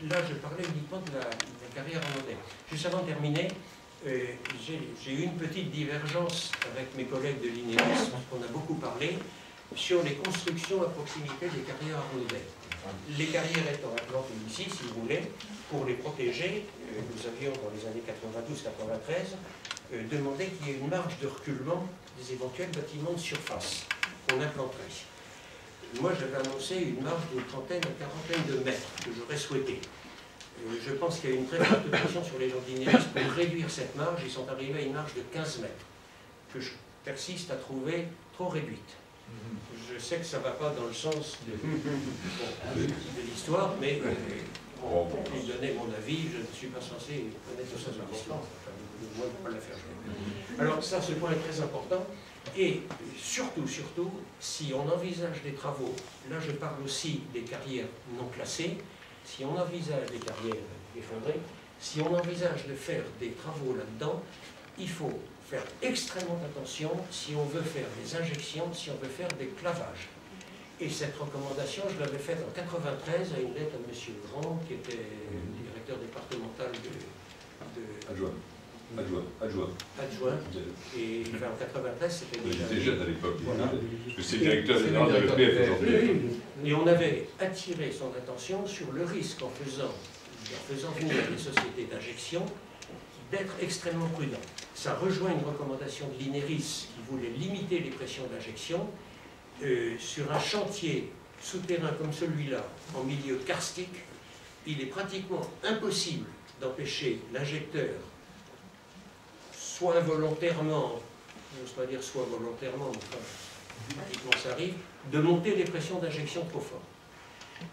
là, je parlais uniquement de la carrière Arnaudet. Juste avant de terminer, j'ai eu une petite divergence avec mes collègues de l'INERIS, parce qu'on a beaucoup parlé, sur les constructions à proximité des carrières Arnaudet. Les carrières étant implantées ici, si vous voulez, pour les protéger, nous avions dans les années 92-93 demandé qu'il y ait une marge de reculement des éventuels bâtiments de surface qu'on implanterait. Moi, j'avais annoncé une marge d'une trentaine à quarantaine de mètres que j'aurais souhaité. Je pense qu'il y a une très forte pression sur les gens d'INERIS pour réduire cette marge. Ils sont arrivés à une marge de 15 mètres, que je persiste à trouver trop réduite. Je sais que ça ne va pas dans le sens de l'histoire, mais pour lui donner mon avis, je ne suis pas censé connaître le sens de l'histoire. Enfin, moi, je ne peux pas la faire jouer. Alors ça, ce point est très important. Et surtout, si on envisage des travaux, là je parle aussi des carrières non classées, si on envisage des carrières effondrées, si on envisage de faire des travaux là-dedans, il faut faire extrêmement attention si on veut faire des injections, si on veut faire des clavages. Et cette recommandation, je l'avais faite en 1993 à une lettre à M. Grand, qui était directeur départemental Adjoint. Et enfin, en 93, c'était déjà... J'étais jeune à l'époque. Voilà. Parce que c'est le directeur général de l'EPF aujourd'hui. Et on avait attiré son attention sur le risque en faisant venir des sociétés d'injection d'être extrêmement prudent. Ça rejoint une recommandation de l'INERIS qui voulait limiter les pressions d'injection sur un chantier souterrain comme celui-là, en milieu karstique. Il est pratiquement impossible d'empêcher l'injecteur, soit involontairement, je n'ose pas dire soit volontairement, mais enfin, pratiquement ça arrive, de monter les pressions d'injection trop fort.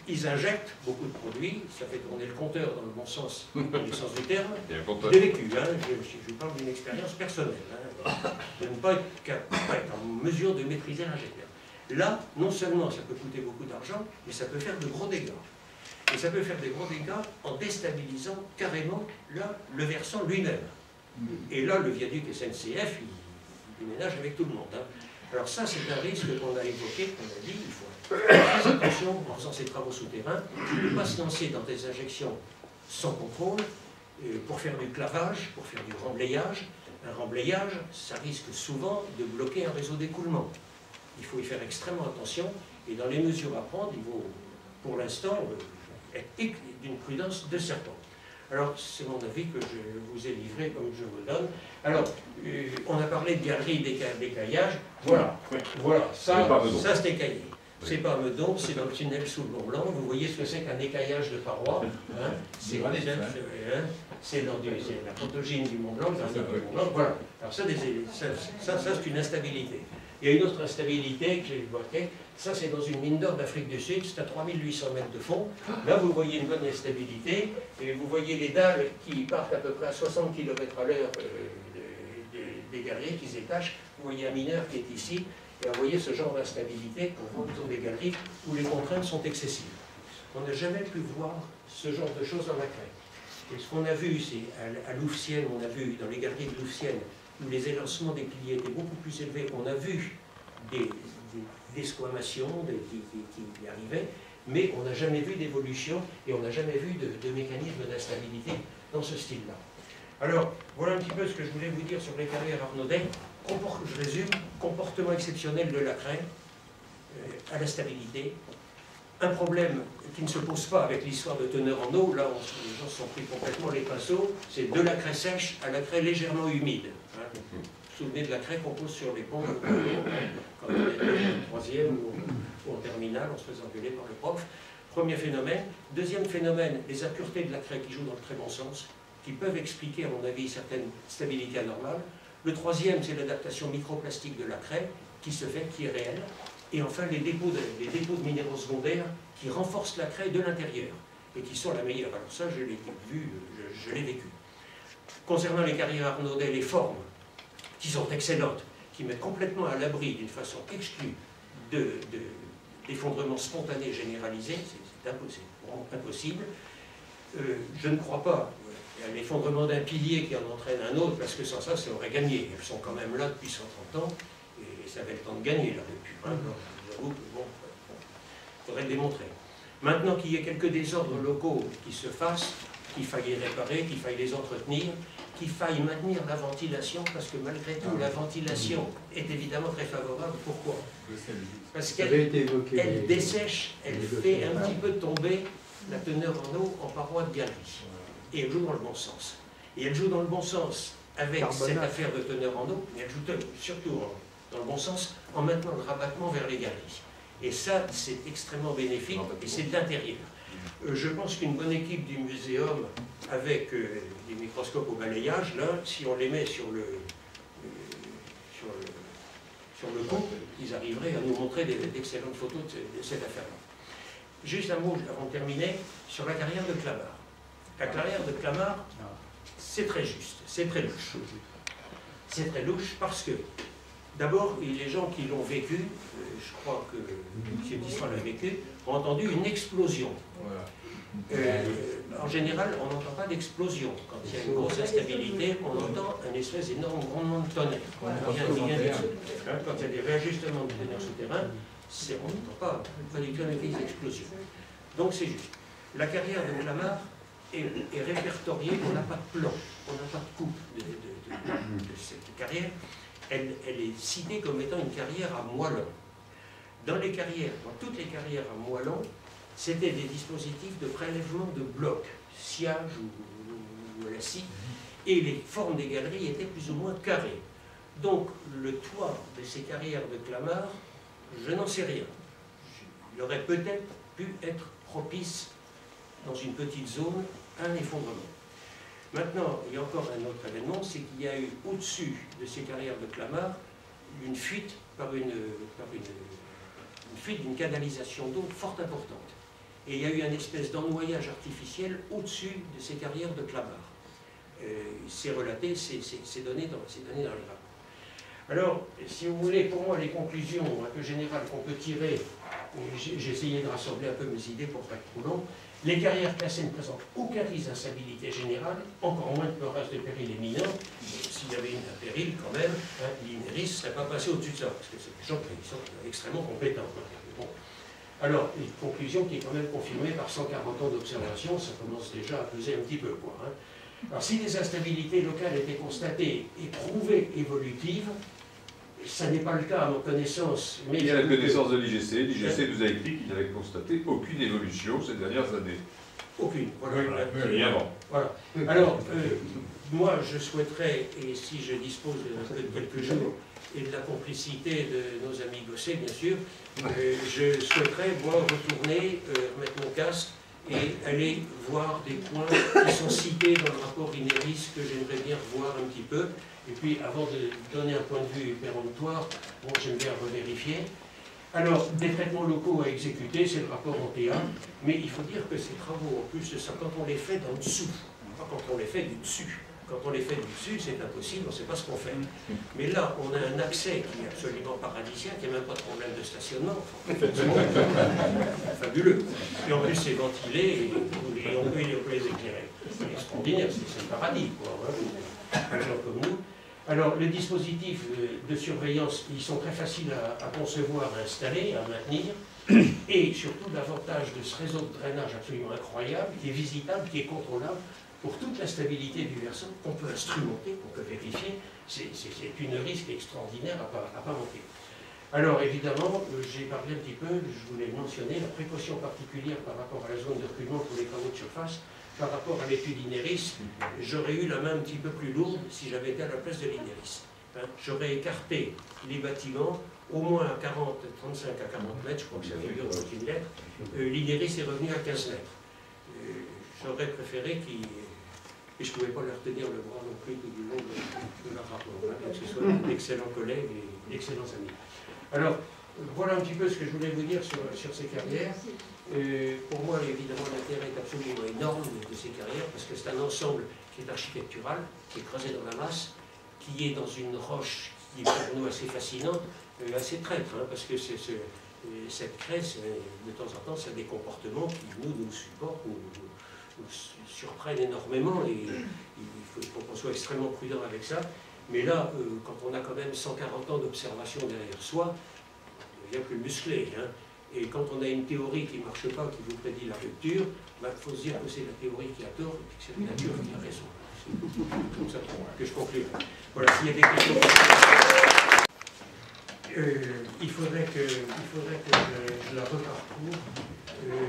Ils injectent beaucoup de produits, ça fait tourner le compteur dans le bon sens, dans le sens du terme. J'ai vécu, hein, je parle d'une expérience personnelle, hein, de ne pas être en mesure de maîtriser l'injecteur. Là, non seulement ça peut coûter beaucoup d'argent, mais ça peut faire de gros dégâts. Et ça peut faire des gros dégâts en déstabilisant carrément là, le versant lui-même. Et là, le viaduc SNCF, il ménage avec tout le monde. Hein. Alors ça, c'est un risque qu'on a évoqué, qu'on a dit, il faut faire très attention en faisant ces travaux souterrains, de ne pas se lancer dans des injections sans contrôle, pour faire du clavage, pour faire du remblayage. Un remblayage, ça risque souvent de bloquer un réseau d'écoulement. Il faut y faire extrêmement attention, et dans les mesures à prendre, il faut, pour l'instant, être d'une prudence de serpent. Alors, c'est mon avis que je vous ai livré comme je vous donne. Alors, on a parlé de galerie d'écaillage. Voilà, ça c'est écaillé. C'est pas à Meudon, c'est dans le tunnel sous le Mont Blanc. Vous voyez ce que c'est qu'un écaillage de paroi. Hein, c'est la protogyne du Mont Blanc, voilà. Alors ça c'est une instabilité. Il y a une autre instabilité que j'ai évoquée, ça c'est dans une mine d'or d'Afrique du Sud, c'est à 3800 mètres de fond. Là vous voyez une bonne instabilité, et vous voyez les dalles qui partent à peu près à 60 km à l'heure des galeries qui se détachent. Vous voyez un mineur qui est ici, et vous voyez ce genre d'instabilité qu'on voit autour des galeries où les contraintes sont excessives. On n'a jamais pu voir ce genre de choses dans la craie. Et ce qu'on a vu, c'est à Louvciennes, on a vu dans les galeries de Louvciennes, où les élancements des piliers étaient beaucoup plus élevés, on a vu des desquamations qui arrivaient, mais on n'a jamais vu d'évolution et on n'a jamais vu de mécanisme d'instabilité dans ce style-là. Alors, voilà un petit peu ce que je voulais vous dire sur les carrières Arnaudet. Je résume, comportement exceptionnel de la craie, à la stabilité, un problème qui ne se pose pas avec l'histoire de teneur en eau, là les gens se sont pris complètement les pinceaux, c'est de la craie sèche à la craie légèrement humide. Hein. Vous vous souvenez de la craie qu'on pose sur les ponts, quand on était en troisième ou en terminale, on se faisait engueuler par le prof. Premier phénomène. Deuxième phénomène, les impuretés de la craie qui jouent dans le très bon sens, qui peuvent expliquer, à mon avis, certaines stabilités anormales. Le troisième, c'est l'adaptation microplastique de la craie, qui se fait, qui est réelle. Et enfin, les dépôts de minéraux secondaires qui renforcent la craie de l'intérieur et qui sont la meilleure. Alors ça, je l'ai vu, je l'ai vécu. Concernant les carrières Arnaudet, les formes, qui sont excellentes, qui mettent complètement à l'abri d'une façon exclue d'effondrement spontané généralisé, c'est vraiment impossible. Je ne crois pas à l'effondrement d'un pilier qui en entraîne un autre, parce que sans ça, ça aurait gagné. Elles sont quand même là depuis 130 ans. Et ça avait le temps de gagner, là, depuis. Hein, j'avoue que, bon, il faudrait le démontrer. Maintenant qu'il y ait quelques désordres locaux qui se fassent, qu'il faille les réparer, qu'il faille les entretenir, qu'il faille maintenir la ventilation, parce que malgré tout, la ventilation est évidemment très favorable. Pourquoi? Parce qu'elle dessèche, elle fait un petit peu tomber la teneur en eau en paroi de galerie. Et elle joue dans le bon sens. Et elle joue dans le bon sens avec cette affaire de teneur en eau, mais elle joue surtout dans le bon sens en maintenant le rabattement vers les galeries. Et ça, c'est extrêmement bénéfique, et c'est de l'intérieur. Je pense qu'une bonne équipe du muséum, avec des microscopes au balayage, là, si on les met sur le coup, ils arriveraient à nous montrer d'excellentes photos de cette affaire-là. Juste un mot, avant de terminer, sur la carrière de Clamart. La carrière de Clamart, c'est très juste, c'est très louche. C'est très louche parce que, d'abord, les gens qui l'ont vécu, je crois que M. Tisserand l'a vécu, ont entendu une explosion. En général, on n'entend pas d'explosion. Quand il y a une grosse instabilité, on entend un espèce d'énorme grondement de tonnerre. Quand il y a des réajustements de tonnerre souterrain, on n'entend pas du tout des explosions. Donc c'est juste. La carrière de Clamart est répertoriée, on n'a pas de plan, on n'a pas de coupe de cette carrière. Elle est citée comme étant une carrière à moellons. Dans toutes les carrières à moellons, c'était des dispositifs de prélèvement de blocs, sciage ou à la scie, et les formes des galeries étaient plus ou moins carrées. Donc le toit de ces carrières de Clamart, je n'en sais rien. Il aurait peut-être pu être propice dans une petite zone à un effondrement. Maintenant, il y a encore un autre événement, c'est qu'il y a eu au-dessus de ces carrières de Clamart une fuite d'une canalisation d'eau fort importante. Et il y a eu une espèce d'ennoyage artificiel au-dessus de ces carrières de Clamart. C'est relaté, c'est donné dans les rapports. Alors, si vous voulez, pour moi, les conclusions un peu générales qu'on peut tirer, j'ai essayé de rassembler un peu mes idées pour pas être trop long. Les carrières classées ne présentent aucun risque d'instabilité générale, encore moins de menace de péril éminent. S'il y avait un péril, quand même, l'INERIS ne serait pas passé au-dessus de ça, parce que c'est des gens qui sont extrêmement compétents. Bon. Alors, une conclusion qui est quand même confirmée par 140 ans d'observation, ça commence déjà à peser un petit peu, quoi. Alors, si les instabilités locales étaient constatées et prouvées évolutives, ça n'est pas le cas à ma connaissance. Mais il y a la connaissance de l'IGC. L'IGC nous a écrit qu'il n'avait constaté aucune évolution ces dernières années. Aucune, voilà. Oui, avant. Voilà. Alors, moi, je souhaiterais, et si je dispose de quelques jours, et de la complicité de nos amis Gosset, bien sûr, je souhaiterais, moi, retourner, remettre mon casque, et aller voir des points qui sont cités dans le rapport INERIS que j'aimerais bien revoir un petit peu. Et puis, avant de donner un point de vue péremptoire, bon, j'aime bien revérifier. Alors, des traitements locaux à exécuter, c'est le rapport en TA, mais il faut dire que ces travaux, en plus de ça, quand on les fait d'en dessous, pas quand on les fait du dessus. Quand on les fait du dessus, c'est impossible, on ne sait pas ce qu'on fait. Mais là, on a un accès qui est absolument paradisiaque, il n'y a même pas de problème de stationnement. Fabuleux. Et en plus, c'est ventilé, et on peut les éclairer. C'est extraordinaire, c'est le paradis, quoi. Un genre comme nous. Alors, les dispositifs de surveillance, ils sont très faciles à concevoir, à installer, à maintenir. Et surtout, l'avantage de ce réseau de drainage absolument incroyable, qui est visitable, qui est contrôlable, pour toute la stabilité du versant, qu'on peut instrumenter, qu'on peut vérifier, c'est une risque extraordinaire à pas manquer. Alors évidemment, j'ai parlé un petit peu, je voulais mentionner la précaution particulière par rapport à la zone de reculement pour les travaux de surface, par rapport à l'étude INERIS. J'aurais eu la main un petit peu plus lourde si j'avais été à la place de l'INERIS. J'aurais écarté les bâtiments au moins à 35 à 40 mètres, je crois que ça figure dans une lettre. L'INERIS est revenu à 15 mètres. J'aurais préféré qu'il... Et je ne pouvais pas leur tenir le bras non plus tout du long de leur rapport, que ce soit d'excellents collègues et d'excellents amis. Alors, voilà un petit peu ce que je voulais vous dire sur ces carrières. Pour moi, évidemment, l'intérêt est absolument énorme de ces carrières, parce que c'est un ensemble qui est architectural, qui est creusé dans la masse, qui est dans une roche qui est pour nous assez fascinante, assez traître, parce que cette craie, de temps en temps, ça a des comportements qui nous supportent, nous surprennent énormément, et il faut qu'on soit extrêmement prudent avec ça. Mais là, quand on a quand même 140 ans d'observation derrière soi, on devient plus musclé. Et quand on a une théorie qui ne marche pas, qui vous prédit la rupture, il faut se dire que c'est la théorie qui a tort et que c'est la nature qui a raison. C'est comme ça que je conclue. Voilà, s'il y a des questions. Il faudrait que je la reparcours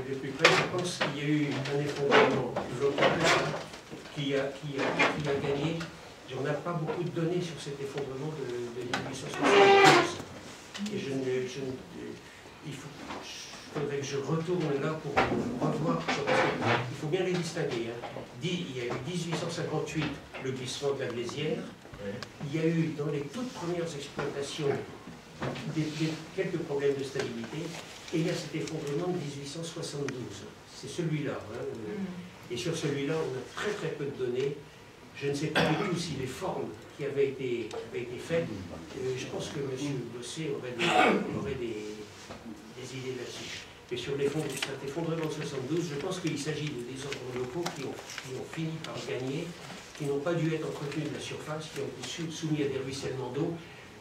de plus près. Je pense qu'il y a eu un effondrement local qui a gagné. On n'a pas beaucoup de données sur cet effondrement de 1872. Et il faudrait que je retourne là pour revoir. Il faut bien les distinguer. Il y a eu 1858 le glissement de la Glaisière. Il y a eu dans les toutes premières exploitations quelques problèmes de stabilité. Et il y a cet effondrement de 1872. C'est celui-là. Et sur celui-là, on a très très peu de données. Je ne sais pas du tout si les formes qui avaient été faites, je pense que M. Bossé aurait des idées là-dessus. Mais sur cet effondrement de 72, je pense qu'il s'agit de désordres locaux qui ont fini par gagner, qui n'ont pas dû être entretenus de la surface, qui ont été soumis à des ruissellements d'eau.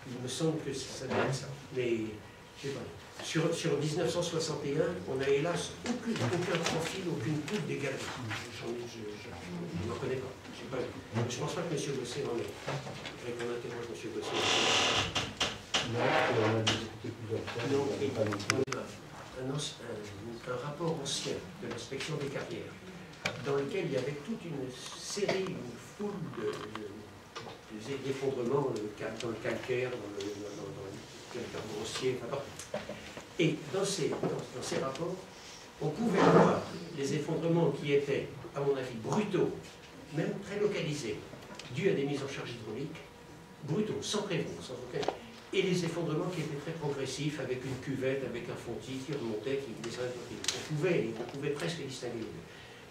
Il me semble que ça doit être ça. Mais je sais pas. Sur 1961, on n'a hélas aucun profil, aucune coupe des galeries. Je n'en connais pas. Je ne pense pas que M. Bossé en est. Je voudrais qu'on interroge M. Bossé. Non, on a discuté plusieurs fois. Un rapport ancien de l'inspection des carrières, dans lequel il y avait toute une série, une foule d'effondrements dans le calcaire, dans le calcaire grossier, et dans ces rapports, on pouvait voir les effondrements qui étaient, à mon avis, brutaux, même très localisés, dus à des mises en charge hydrauliques, brutaux, sans prévenir, sans aucun... Et les effondrements qui étaient très progressifs, avec une cuvette, avec un fontis qui remontait, qui descendait. On pouvait presque distinguer.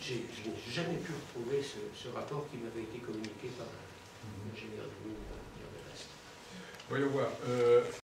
Je n'ai jamais pu retrouver ce rapport qui m'avait été communiqué par l'ingénieur de mine. Voyons voir.